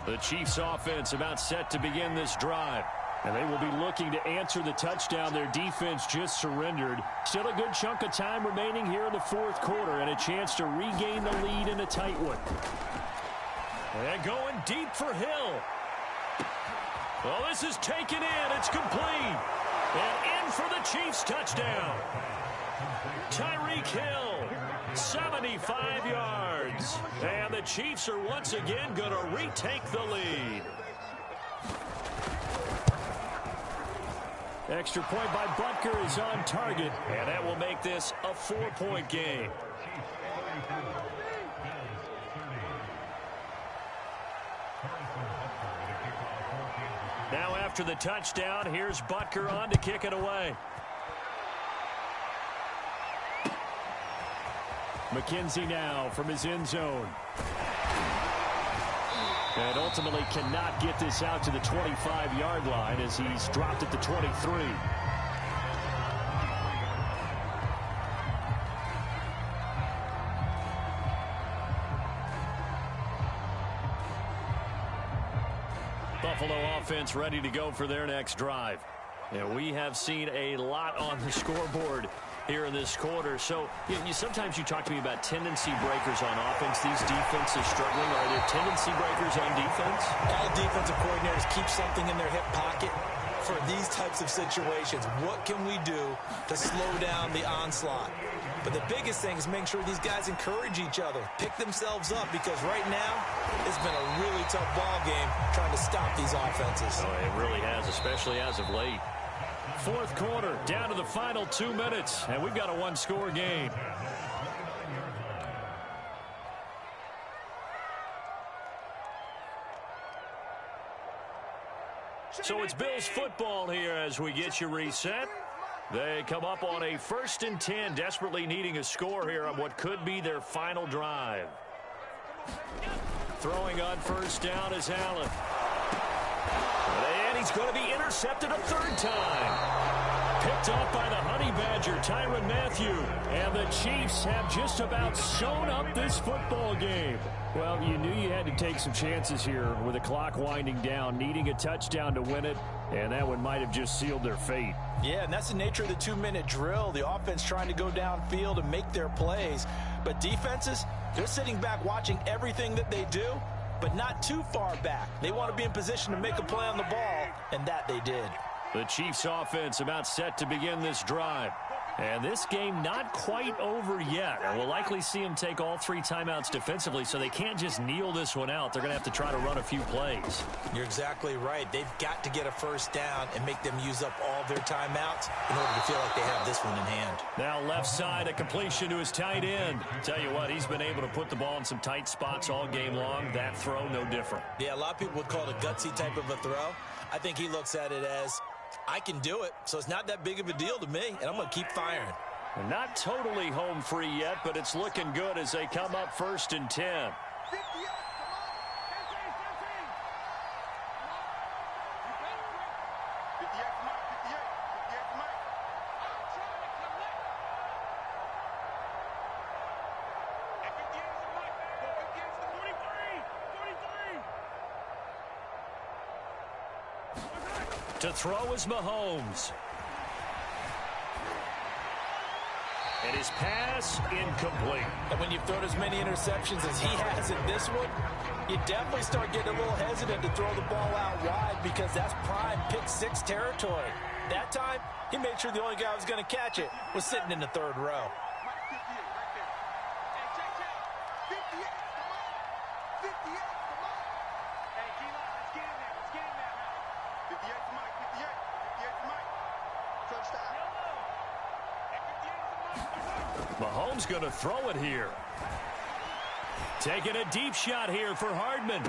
The Chiefs offense about set to begin this drive. And they will be looking to answer the touchdown their defense just surrendered. Still a good chunk of time remaining here in the fourth quarter and a chance to regain the lead in a tight one. And going deep for Hill. Well, this is taken in. It's complete. And in for the Chiefs touchdown. Tyreek Hill, 75 yards. And the Chiefs are once again going to retake the lead. Extra point by Butker is on target, and that will make this a 4-point game. Now after the touchdown, here's Butker on to kick it away. McKenzie now from his end zone. And ultimately cannot get this out to the 25-yard line as he's dropped at the 23. Buffalo offense ready to go for their next drive. And we have seen a lot on the scoreboard here in this quarter. So sometimes you talk to me about tendency breakers on offense. These defenses struggling. Are there tendency breakers on defense? All defensive coordinators keep something in their hip pocket for these types of situations. What can we do to slow down the onslaught? But the biggest thing is make sure these guys encourage each other, pick themselves up, because right now it's been a really tough ball game trying to stop these offenses. Oh, it really has, especially as of late. Fourth quarter, down to the final 2 minutes, and we've got a one-score game. So it's Bills football here as we get you reset. They come up on a 1st and 10, desperately needing a score here on what could be their final drive. Throwing on first down is Allen. And he's going to be intercepted a 3rd time. Picked off by the Honey Badger, Tyrann Mathieu. And the Chiefs have just about sewn up this football game. Well, you knew you had to take some chances here with the clock winding down, needing a touchdown to win it, and that one might have just sealed their fate. Yeah, and that's the nature of the 2-minute drill. The offense trying to go downfield and make their plays. But defenses, they're sitting back watching everything that they do, but not too far back. They want to be in position to make a play on the ball, and that they did. The Chiefs offense about set to begin this drive. And this game not quite over yet. And we'll likely see them take all 3 timeouts defensively, so they can't just kneel this one out. They're going to have to try to run a few plays. You're exactly right. They've got to get a first down and make them use up all their timeouts in order to feel like they have this one in hand. Now left side, a completion to his tight end. Tell you what, he's been able to put the ball in some tight spots all game long. That throw, no different. Yeah, a lot of people would call it a gutsy type of a throw. I think he looks at it as, I can do it, so it's not that big of a deal to me, and I'm going to keep firing. They're not totally home free yet, but it's looking good as they come up 1st and 10. To throw is Mahomes. And his pass incomplete. And when you've thrown as many interceptions as he has in this one, you definitely start getting a little hesitant to throw the ball out wide because that's prime pick 6 territory. That time, he made sure the only guy who was going to catch it was sitting in the 3rd row. Mahomes going to throw it here. Taking a deep shot here for Hardman.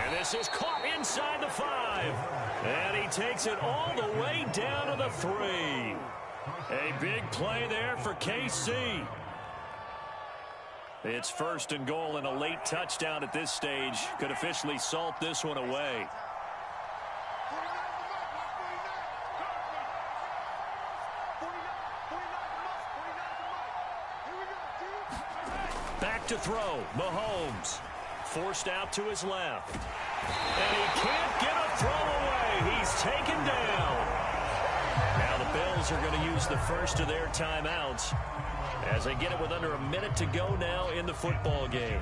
And this is caught inside the 5. And he takes it all the way down to the 3. A big play there for KC. It's 1st and goal, and a late touchdown at this stage could officially salt this one away. Back to throw, Mahomes. Forced out to his left. And he can't get a throw away. He's taken down. Now the Bills are going to use the first of their timeouts as they get it with under a minute to go now in the football game.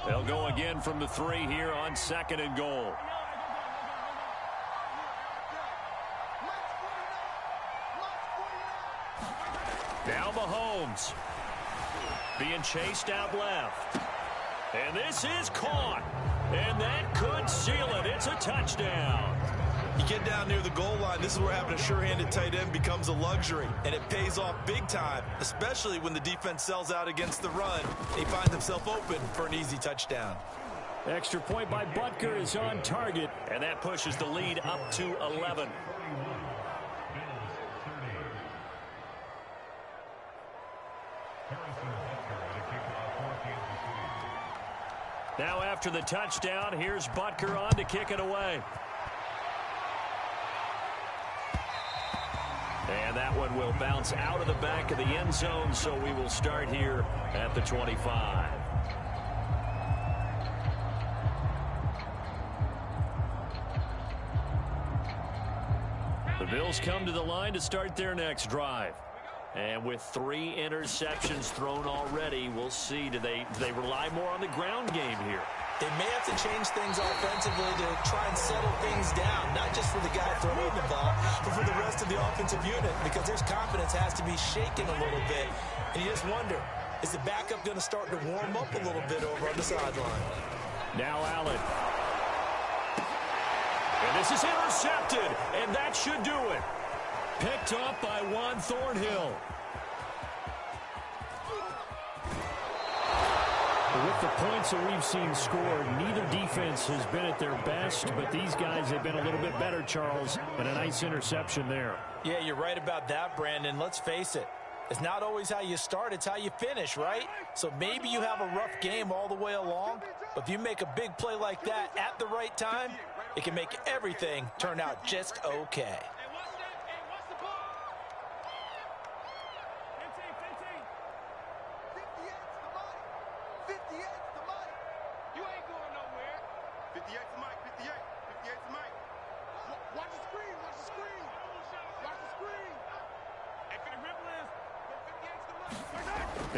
They'll go again from the 3 here on 2nd and goal. Now Mahomes being chased out left. And this is caught. And that could seal it. It's a touchdown. You get down near the goal line, this is where having a sure-handed tight end becomes a luxury, and it pays off big time, especially when the defense sells out against the run. He finds himself open for an easy touchdown. Extra point by Butker is on target, and that pushes the lead up to 11. Now after the touchdown, here's Butker on to kick it away. And that one will bounce out of the back of the end zone, so we will start here at the 25. The Bills come to the line to start their next drive. And with 3 interceptions thrown already, we'll see. Do they rely more on the ground game here? They may have to change things offensively to try and settle things down, not just for the guy throwing the ball, but for the rest of the offensive unit, because their confidence has to be shaken a little bit. And you just wonder, is the backup going to start to warm up a little bit over on the sideline? Now Allen. And this is intercepted, and that should do it. Picked up by Juan Thornhill. With the points that we've seen scored, neither defense has been at their best, but these guys have been a little bit better, Charles, and a nice interception there. Yeah, you're right about that, Brandon. Let's face it. It's not always how you start, it's how you finish, right? So maybe you have a rough game all the way along, but if you make a big play like that at the right time, it can make everything turn out just okay.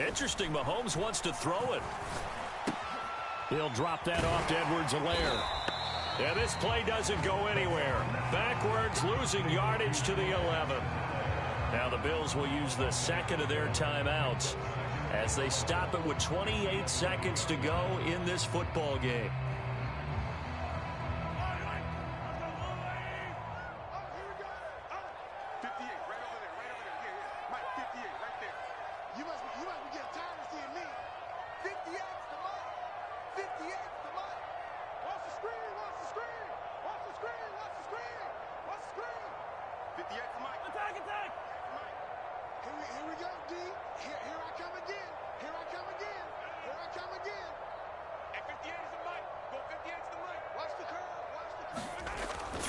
Interesting, Mahomes wants to throw it. He'll drop that off to Edwards-Helaire. Yeah, this play doesn't go anywhere. Backwards, losing yardage to the 11. Now the Bills will use the second of their timeouts as they stop it with 28 seconds to go in this football game.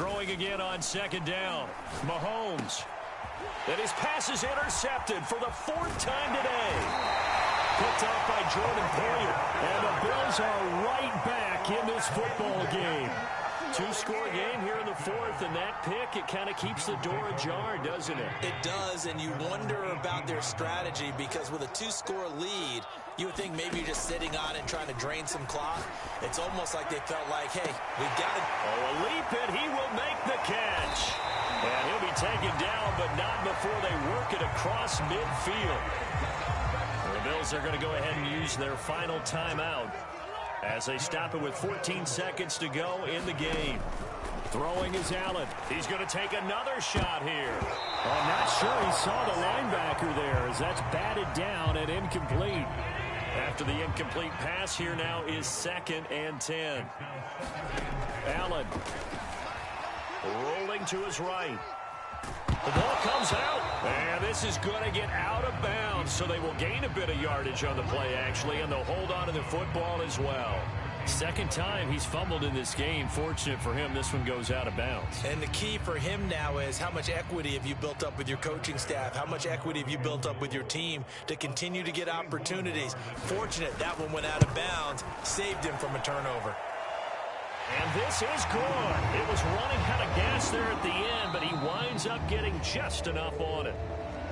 Throwing again on second down. Mahomes. And his pass is intercepted for the fourth time today. Picked off by Jordan Poyer. And the Bills are right back in this football game. Two-score game here in the fourth, and that pick, it kind of keeps the door ajar, doesn't it? It does, and you wonder about their strategy because with a two-score lead, you would think maybe you're just sitting on it trying to drain some clock. It's almost like they felt like, hey, we've got to... Oh, a leap, and he will make the catch. And he'll be taken down, but not before they work it across midfield. The Bills are going to go ahead and use their final timeout as they stop it with 14 seconds to go in the game. Throwing is Allen. He's going to take another shot here. I'm not sure he saw the linebacker there as that's batted down and incomplete. After the incomplete pass, here now is 2nd and 10. Allen rolling to his right. The ball comes out, and this is going to get out of bounds, so they will gain a bit of yardage on the play, actually, and they'll hold on to the football as well. Second time he's fumbled in this game. Fortunate for him, this one goes out of bounds. And the key for him now is how much equity have you built up with your coaching staff? How much equity have you built up with your team to continue to get opportunities? Fortunate that one went out of bounds, saved him from a turnover. And this is good. It was running out of gas there at the end, but he winds up getting just enough on it.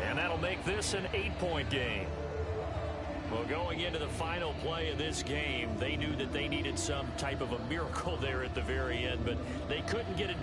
And that'll make this an 8-point game. Well, going into the final play of this game, they knew that they needed some type of a miracle there at the very end, but they couldn't get it.